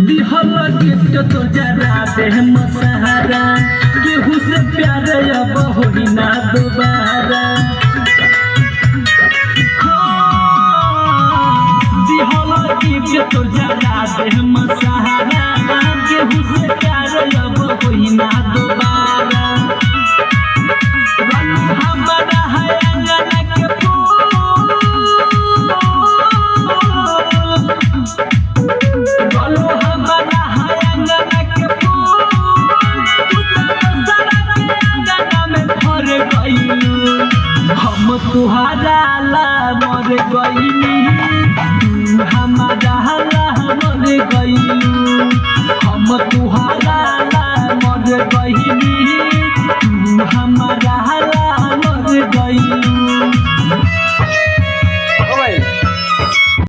दिहल गिफ्ट तो जरा दे मसहारा केहू से प्यार अब होई ना दोबारा। दिहल गिफ्ट तो जरा दे मसहारा केहू से प्यार अब होई ना दोबारा। हमारा है अंगना के फूल हमारा है अंगना के फूल अंगना में भर गइलू हम तुहारा ला मर गइलू